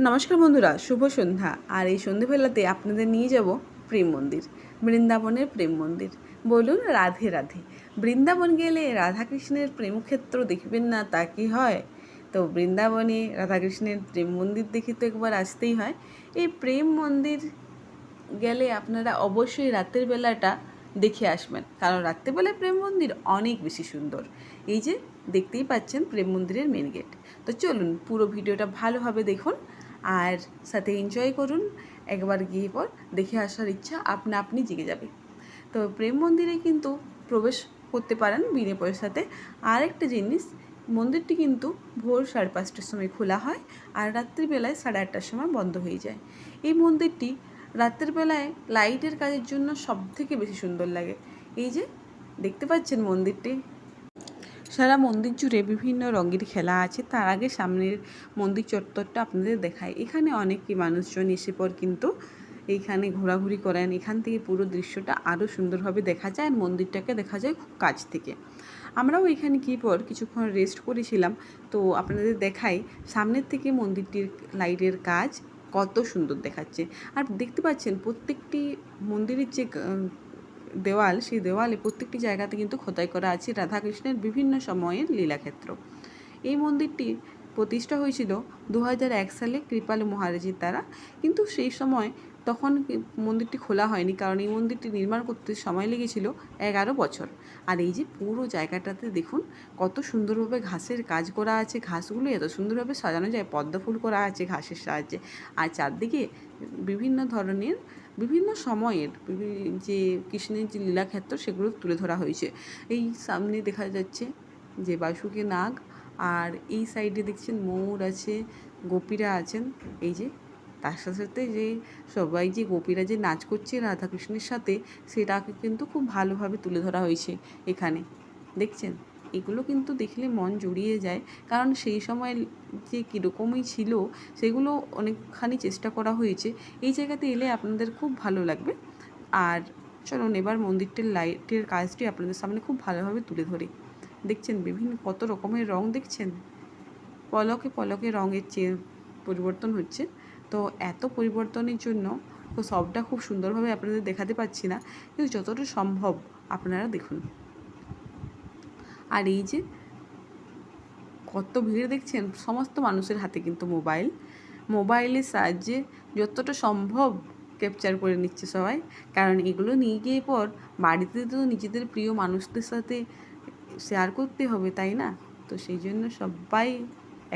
নমস্কার বন্ধুরা, শুভ সন্ধ্যা। আর এই সন্ধেবেলাতে আপনাদের নিয়ে যাব প্রেম মন্দির, বৃন্দাবনের প্রেম মন্দির। বলুন রাধে রাধে। বৃন্দাবন গেলে রাধাকৃষ্ণের প্রেমক্ষেত্র দেখবেন না তা কি হয়? তো বৃন্দাবনে রাধাকৃষ্ণের প্রেম মন্দির দেখে তো একবার আসতেই হয়। এই প্রেম মন্দির গেলে আপনারা অবশ্যই রাতের বেলাটা দেখে আসবেন, কারণ রাত্রেবেলায় প্রেম মন্দির অনেক বেশি সুন্দর। এই যে দেখতেই পাচ্ছেন প্রেম মন্দিরের মেন গেট। তো চলুন পুরো ভিডিওটা ভালোভাবে দেখুন আর সাথে এনজয় করুন। একবার গিয়ে পর দেখে আসার ইচ্ছা আপনা আপনি জেগে যাবে। তো প্রেম মন্দিরে কিন্তু প্রবেশ করতে পারেন বিনা পয়সাতে। আর একটা জিনিস, মন্দিরটি কিন্তু ভোর 5:30টার সময় খোলা হয় আর রাত্রিবেলায় 8:30টার সময় বন্ধ হয়ে যায়। এই মন্দিরটি রাতের বেলায় লাইটের কাজের জন্য সবথেকে বেশি সুন্দর লাগে। এই যে দেখতে পাচ্ছেন মন্দিরটি, সারা মন্দির জুড়ে বিভিন্ন রঙের খেলা আছে। তার আগে সামনের মন্দির চত্বরটা আপনাদের দেখায়। এখানে অনেকে মানুষজন এসে পর কিন্তু এইখানে ঘোরাঘুরি করেন। এখান থেকে পুরো দৃশ্যটা আরও সুন্দরভাবে দেখা যায় আর মন্দিরটাকে দেখা যায় খুব কাছ থেকে। আমরাও এখানে গিয়ে পর কিছুক্ষণ রেস্ট করেছিলাম। তো আপনাদের দেখাই সামনের থেকে মন্দিরটির লাইটের কাজ কত সুন্দর দেখাচ্ছে। আর দেখতে পাচ্ছেন প্রত্যেকটি মন্দিরের যে দেওয়াল, সেই দেওয়ালে প্রত্যেকটি জায়গাতে কিন্তু খোদাই করা আছে রাধাকৃষ্ণের বিভিন্ন সময়ের লীলাক্ষেত্র। এই মন্দিরটি প্রতিষ্ঠা হয়েছিল 2001 সালে কৃপালু মহারাজের দ্বারা, কিন্তু সেই সময় তখন মন্দিরটি খোলা হয়নি, কারণ এই মন্দিরটি নির্মাণ করতে সময় লেগেছিল 11 বছর। আর এই যে পুরো জায়গাটাতে দেখুন কত সুন্দরভাবে ঘাসের কাজ করা আছে। ঘাসগুলো এত সুন্দরভাবে সাজানো যায়, পদ্ম ফুল করা আছে ঘাসের সাহায্যে। আর চারদিকে বিভিন্ন ধরনের বিভিন্ন সময়ের যে কৃষ্ণের যে লীলাক্ষেত্র সেগুলো তুলে ধরা হয়েছে। এই সামনে দেখা যাচ্ছে যে বাসুকি নাগ, আর এই সাইডে দেখছেন ময়ূর আছে, গোপীরা আছেন। এই যে তার সাথে সাথে যে সবাই যে গোপীরা যে নাচ করছে রাধাকৃষ্ণের সাথে, সেটাকে কিন্তু খুব ভালোভাবে তুলে ধরা হয়েছে এখানে। দেখছেন, এগুলো কিন্তু দেখলে মন জুড়িয়ে যায়, কারণ সেই সময় যে কীরকমই ছিল সেগুলো অনেকখানি চেষ্টা করা হয়েছে। এই জায়গাতে এলে আপনাদের খুব ভালো লাগবে। আর চলুন এবার মন্দিরটির লাইটের কাজটি আপনাদের সামনে খুব ভালোভাবে তুলে ধরি। দেখছেন বিভিন্ন কত রকমের রং, দেখছেন পলকে পলকে রঙের পরিবর্তন হচ্ছে। তো এত পরিবর্তনের জন্য তো সবটা খুব সুন্দরভাবে আপনাদের দেখাতে পাচ্ছি না, কিন্তু যতটা সম্ভব আপনারা দেখুন। আর এই যে কত ভিড় দেখছেন, সমস্ত মানুষের হাতে কিন্তু মোবাইলের সাহায্যে যতটা সম্ভব ক্যাপচার করে নিচ্ছে সবাই, কারণ এগুলো নিয়ে গিয়ে পর বাড়িতে তো নিজেদের প্রিয় মানুষদের সাথে শেয়ার করতে হবে, তাই না? তো সেই জন্য সবাই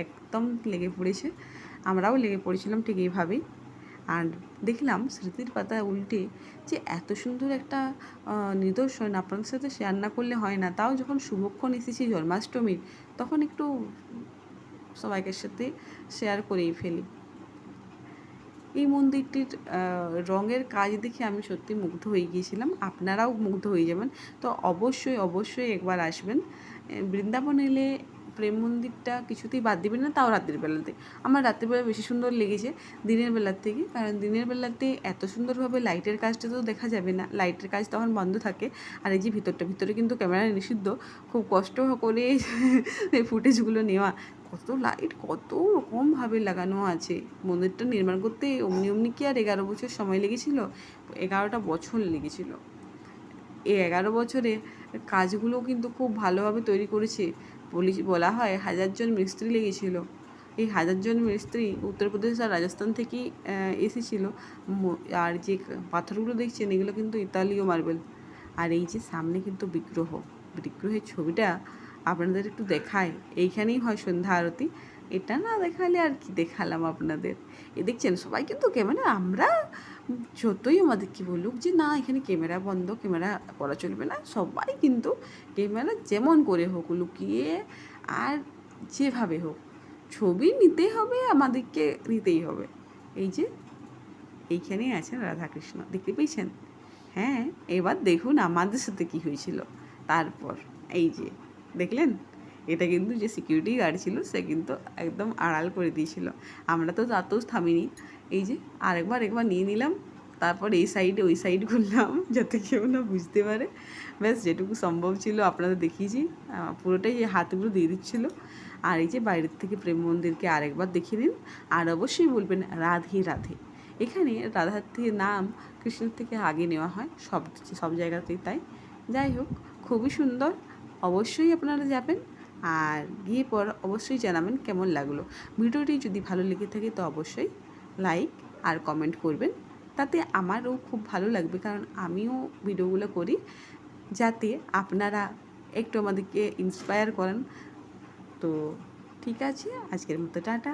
একদম লেগে পড়েছে। আমরাও লেগে পড়েছিলাম ঠিক এইভাবেই। আর দেখলাম স্মৃতির পাতা উল্টে যে এত সুন্দর একটা নিদর্শন আপনাদের সাথে শেয়ার না করলে হয় না। তাও যখন শুভক্ষণ এসেছে জন্মাষ্টমীর, তখন একটু সবাইকার সাথে শেয়ার করেই ফেলি। এই মন্দিরটির রঙের কাজ দেখে আমি সত্যি মুগ্ধ হয়ে গিয়েছিলাম, আপনারাও মুগ্ধ হয়ে যাবেন। তো অবশ্যই অবশ্যই একবার আসবেন বৃন্দাবন এলে। প্রেম মন্দিরটা কিছুতেই বাদ দিবেন না, তাও রাতের বেলাতে। আমার রাতের বেলা বেশি সুন্দর লেগেছে দিনের বেলার থেকে, কারণ দিনের বেলাতে এত সুন্দরভাবে লাইটের কাজটা তো দেখা যাবে না, লাইটের কাজ তখন বন্ধ থাকে। আর এই যে ভিতরে কিন্তু ক্যামেরা নিষিদ্ধ, খুব কষ্ট করে এই ফুটেজগুলো নেওয়া। কত লাইট কত রকমভাবে লাগানো আছে। মন্দিরটা নির্মাণ করতে অমনি কি আর 11 বছর সময় লেগেছিল? 11টা বছর লেগেছিল। এই 11 বছরে কাজগুলো কিন্তু খুব ভালোভাবে তৈরি করেছে। বলা হয় 1000 জন মিস্ত্রি লেগেছিল। এই 1000 জন মিস্ত্রি উত্তরপ্রদেশ আর রাজস্থান থেকেই এসেছিল। আর যে পাথরগুলো দেখছেন এগুলো কিন্তু ইতালীয় মার্বেল। আর এই যে সামনে কিন্তু বিগ্রহের ছবিটা আপনাদের একটু দেখায়। এইখানেই হয় সন্ধ্যা আরতি। এটা না দেখালে আর কি দেখালাম আপনাদের। দেখছেন সবাই কিন্তু ক্যামেরা, আমরা যতই আমাদেরকে বলুক যে না এখানে ক্যামেরা বন্ধ, ক্যামেরা করা চলবে না, সবাই কিন্তু ক্যামেরা যেমন করে হোক লুকিয়ে আর যেভাবে হোক ছবি নিতে হবে, আমাদেরকে নিতেই হবে। এই যে এইখানেই আছেন রাধাকৃষ্ণ, দেখতে পেয়েছেন? হ্যাঁ, এবার দেখুন আমাদের সাথে কী হয়েছিল তারপর। এই যে দেখলেন, এটা কিন্তু যে সিকিউরিটি গার্ড ছিল সে কিন্তু একদম আড়াল করে দিয়েছিল। আমরা তো তাতেও থামিনি। এই যে একবার নিয়ে নিলাম তারপর এই সাইডে ওই সাইড করলাম যাতে কেউ না বুঝতে পারে। ব্যাস যেটুকু সম্ভব ছিল আপনাদের দেখিয়েছি, পুরোটাই এই হাতগুলো দিয়ে দিচ্ছিলো। আর এই যে বাইরের থেকে প্রেম মন্দিরকে আরেকবার দেখিয়ে দিন। আর অবশ্যই বলবেন রাধে রাধে। এখানে রাধার থেকে নাম কৃষ্ণের থেকে আগে নেওয়া হয় সব জায়গাতেই তাই। যাই হোক, খুবই সুন্দর, অবশ্যই আপনারা যাবেন। আর গিয়ে পর অবশ্যই জানাবেন কেমন লাগলো। ভিডিওটি যদি ভালো লেগে থাকে তো অবশ্যই লাইক আর কমেন্ট করবেন, তাতে আমারও খুব ভালো লাগবে, কারণ আমিও ভিডিওগুলো করি যাতে আপনারা একটু আমাদেরকে ইন্সপায়ার করেন। তো ঠিক আছে, আজকের মতো টাটা।